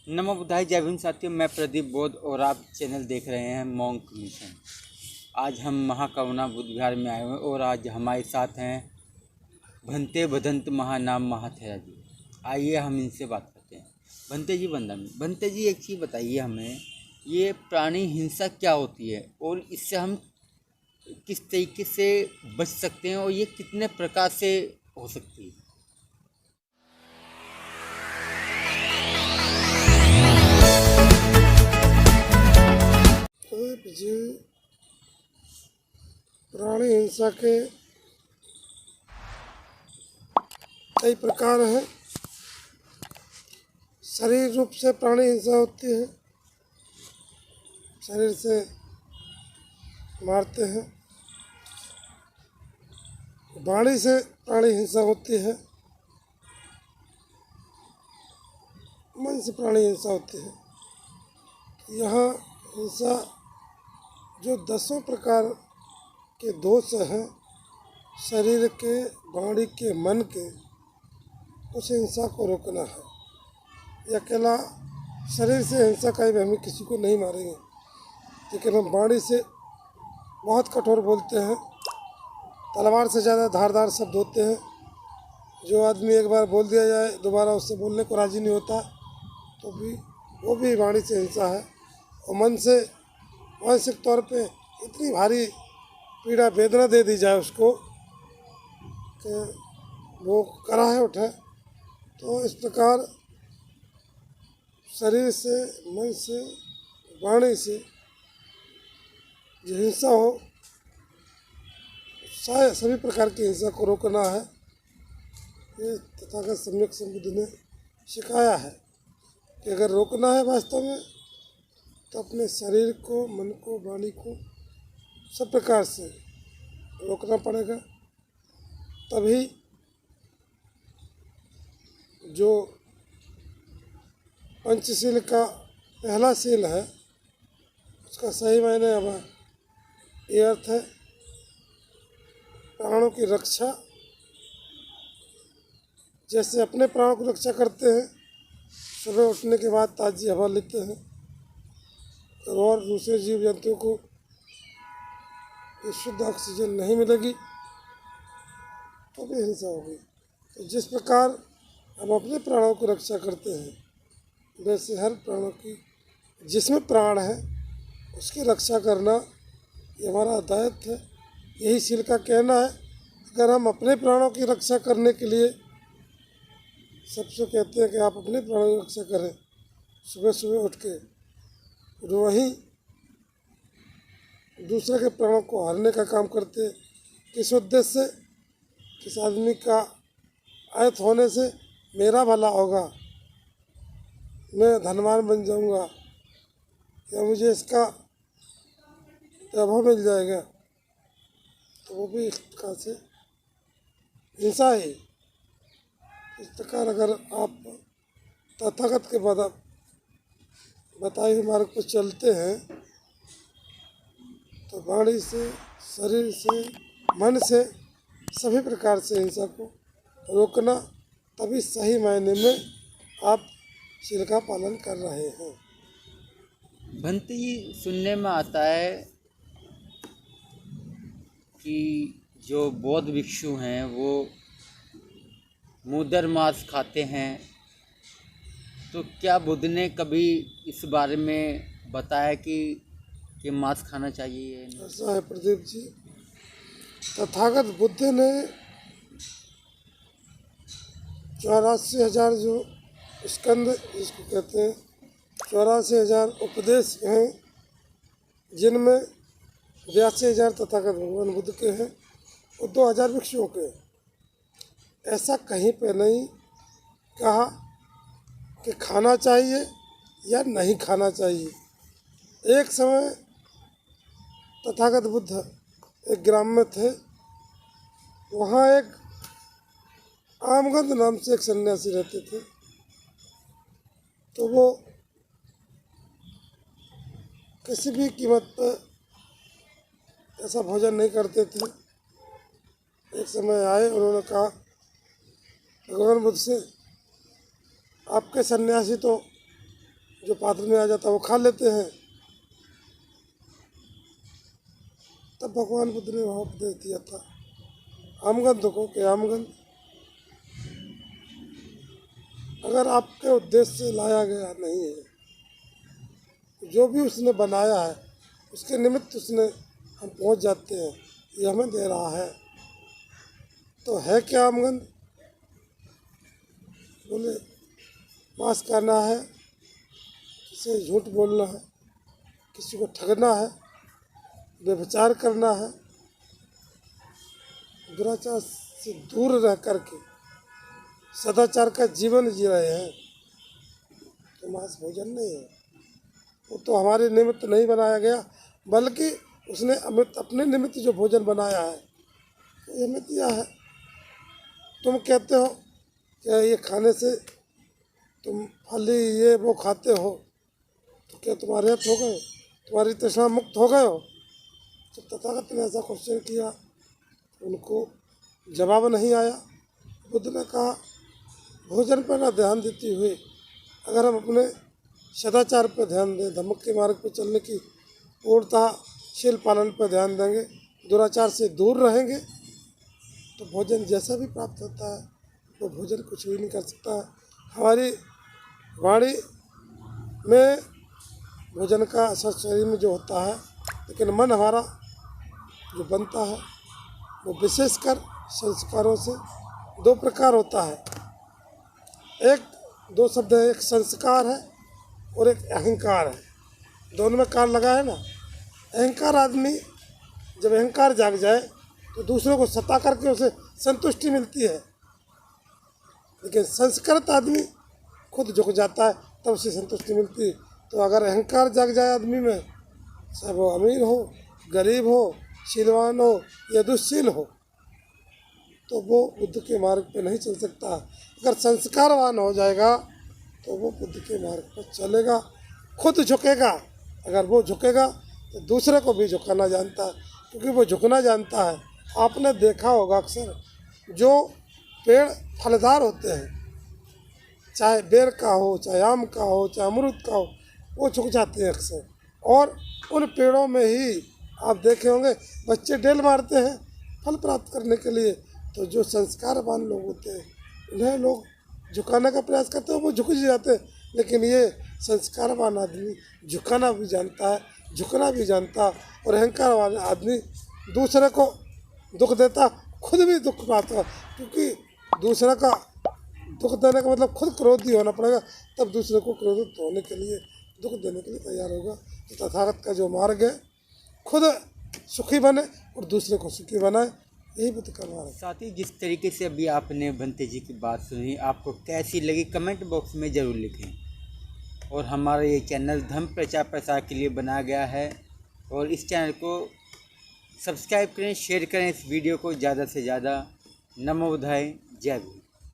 नमो बुद्धाय जय भीम साथियों, मैं प्रदीप बोध और आप चैनल देख रहे हैं मॉन्क मिशन। आज हम महाकरुणा बुद्ध विहार में आए हुए हैं और आज हमारे साथ हैं भंते भदंत महानाम महाथेरा जी। आइए हम इनसे बात करते हैं। भंते जी वंदन। भंते जी, एक चीज़ बताइए हमें, ये प्राणी हिंसा क्या होती है और इससे हम किस तरीके से बच सकते हैं और ये कितने प्रकार से हो सकती है? जी, प्राणी हिंसा के कई प्रकार हैं। शरीर रूप से प्राणी हिंसा होती है, शरीर से मारते हैं। वाणी से प्राणी हिंसा होती है, मन से प्राणी हिंसा होती है। यहाँ हिंसा जो 10 प्रकार के दोष हैं शरीर के, वाणी के, मन के, उस हिंसा को रोकना है। ये अकेला शरीर से हिंसा का भी हम किसी को नहीं मारेंगे, लेकिन हम वाणी से बहुत कठोर बोलते हैं, तलवार से ज़्यादा धारदार शब्द होते हैं। जो आदमी एक बार बोल दिया जाए दोबारा उससे बोलने को राज़ी नहीं होता, तो भी वो भी वाणी से हिंसा है। और मन से मानसिक तौर पे इतनी भारी पीड़ा वेदना दे दी जाए उसको कि वो कराहे उठे। तो इस प्रकार शरीर से, मन से, वाणी से जो हिंसा हो, सभी प्रकार की हिंसा को रोकना है। ये तथागत सम्यक संबुद्ध ने सिखाया है कि अगर रोकना है वास्तव में तो अपने शरीर को, मन को, वाणी को सब प्रकार से रोकना पड़ेगा। तभी जो पंचशील का पहला शील है उसका सही मायने अब ये अर्थ है प्राणों की रक्षा। जैसे अपने प्राणों की रक्षा करते हैं, सुबह उठने के बाद ताज़ी हवा लेते हैं, और दूसरे जीव जंतुओं को ये शुद्ध ऑक्सीजन नहीं मिलेगी तो भी हिंसा होगी। तो जिस प्रकार हम अपने प्राणों की रक्षा करते हैं, वैसे हर प्राणों की, जिसमें प्राण है उसकी रक्षा करना ये हमारा दायित्व है। यही शील का कहना है। अगर हम अपने प्राणों की रक्षा करने के लिए सबसे कहते हैं कि आप अपने प्राणों की रक्षा करें, सुबह सुबह उठ के, और वहीं दूसरे के प्राणों को हारने का काम करते हैं। किस उद्देश्य से? किस आदमी का आयत होने से मेरा भला होगा, मैं धनवान बन जाऊंगा, या मुझे इसका वैभव मिल जाएगा, तो वो भी एक प्रकार से हिंसा है। इस प्रकार अगर आप तथागत के बताए हुए मार्ग पर चलते हैं तो वाणी से, शरीर से, मन से सभी प्रकार से हिंसा को रोकना, तभी सही मायने में आप शील का पालन कर रहे हैं। भंते जी, सुनने में आता है कि जो बौद्ध भिक्षु हैं वो मूदर मांस खाते हैं, तो क्या बुद्ध ने कभी इस बारे में बताया कि मांस खाना चाहिए? ऐसा है प्रदीप जी, तथागत बुद्ध ने 84,000 जो स्कंद जिसको कहते हैं, 84,000 उपदेश हैं, जिनमें 82,000 तथागत भगवान बुद्ध के हैं और 2,000 भिक्षुओं के हैं। ऐसा कहीं पे नहीं कहा कि खाना चाहिए या नहीं खाना चाहिए। एक समय तथागत बुद्ध एक ग्राम में थे, वहाँ एक आमगंध नाम से एक सन्यासी रहते थे। तो वो किसी भी कीमत पर ऐसा भोजन नहीं करते थे। एक समय आए, उन्होंने कहा भगवान बुद्ध से, आपके सन्यासी तो जो पात्र में आ जाता है वो खा लेते हैं। तब भगवान बुद्ध ने वहाँ उपदेश दिया था आमगंध को कि आमगंध अगर आपके उद्देश्य से लाया गया नहीं है, जो भी उसने बनाया है उसके निमित्त उसने हम पहुँच जाते हैं, ये हमें दे रहा है, तो है क्या आमगंध? बोले मांस खाना है, किसी से झूठ बोलना है, किसी को ठगना है, व्यभिचार करना है, दुराचार से दूर रह करके सदाचार का जीवन जी रहे हैं, तो मांस भोजन नहीं है। वो तो हमारे निमित्त नहीं बनाया गया, बल्कि उसने अपने निमित्त जो भोजन बनाया है ये हमें दिया है। तुम कहते हो कि ये खाने से तुम फली ये वो खाते हो, तो क्या तुम्हारे हथ हो गए, तुम्हारी तृष्णा मुक्त हो गए हो? जब तथागत ने ऐसा क्वेश्चन किया, उनको जवाब नहीं आया। बुद्ध ने कहा भोजन पर न ध्यान देते हुए अगर हम अपने सदाचार पर ध्यान दें, धम्म के मार्ग पर चलने की पूर्णताशील पालन पर ध्यान देंगे, दुराचार से दूर रहेंगे, तो भोजन जैसा भी प्राप्त होता है वो भोजन कुछ भी नहीं कर सकता है। हमारी वाणी में भोजन का असर शरीर में जो होता है, लेकिन मन हमारा जो बनता है वो विशेषकर संस्कारों से दो प्रकार होता है। एक दो शब्द है, एक संस्कार है और एक अहंकार है। दोनों में कार लगा है ना। अहंकार आदमी जब अहंकार जाग जाए तो दूसरों को सता करके उसे संतुष्टि मिलती है, लेकिन संस्कृत आदमी खुद झुक जाता है तब उसे संतुष्टि मिलती है। तो अगर अहंकार जाग जाए आदमी में, चाहे वो अमीर हो, गरीब हो, शीलवान हो या दुश्शील हो, तो वो बुद्ध के मार्ग पे नहीं चल सकता। अगर संस्कारवान हो जाएगा तो वो बुद्ध के मार्ग पर चलेगा, खुद झुकेगा। अगर वो झुकेगा तो दूसरे को भी झुकाना जानता है, क्योंकि वो झुकना जानता है। आपने देखा होगा अक्सर जो पेड़ फलदार होते हैं, चाहे बेर का हो, चाहे आम का हो, चाहे अमरूद का हो, वो झुक जाते हैं अक्सर। और उन पेड़ों में ही आप देखे होंगे बच्चे डेल मारते हैं फल प्राप्त करने के लिए। तो जो संस्कारवान लोग होते हैं उन्हें लोग झुकाने का प्रयास करते हैं, वो झुक ही जाते हैं। लेकिन ये संस्कारवान आदमी झुकाना भी जानता है, झुकना भी जानता है। और अहंकार वाला आदमी दूसरे को दुख देता, खुद भी दुख पाता, क्योंकि दूसरे का दुख देने का मतलब खुद क्रोधी होना पड़ेगा, तब दूसरे को क्रोधित होने के लिए, दुख देने के लिए तैयार होगा। तो तथागत का जो मार्ग है, खुद सुखी बने और दूसरे को सुखी बनाए, यही बुद्ध का मार्ग है। साथ ही जिस तरीके से अभी आपने भंते जी की बात सुनी, आपको कैसी लगी कमेंट बॉक्स में ज़रूर लिखें। और हमारा ये चैनल धर्म प्रचार प्रसार के लिए बनाया गया है, और इस चैनल को सब्सक्राइब करें, शेयर करें इस वीडियो को ज़्यादा से ज़्यादा। नमो बुद्धाय, जय भीम।